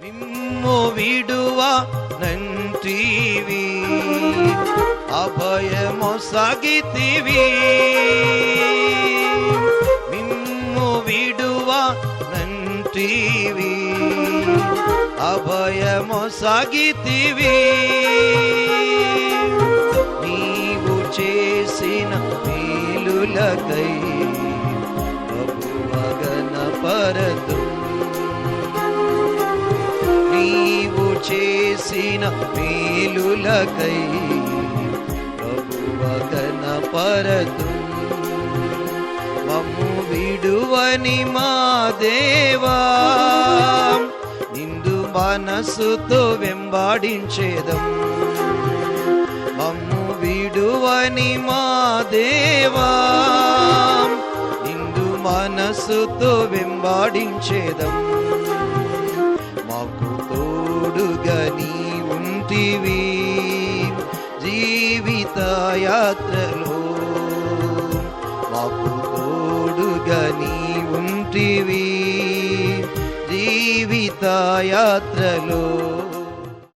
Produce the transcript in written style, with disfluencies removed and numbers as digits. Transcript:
మిమ్ము విడువా నంటివి, అభయమొసగితివి. మిమ్ము విడువా నంటివి, అభయమొసగితివి. నీవు చేసిన మేలులకై ప్రభువా గణపరతుం. నీవు చేసిన మేలులకై ప్రభువా గణపరతుం. మమ్ము విడువని మా దేవా, నిండు మనసుతో వెంబాడించేదం. మమ్ము విడువని మా దేవా, నిండు మనసుతో వెంబాడించేదం. మాకు తోడుగా నీ ఉంటివి జీవిత యాత్రలో. మాకు తోడుగా నీ ఉంటివి జీవిత యాత్రలో.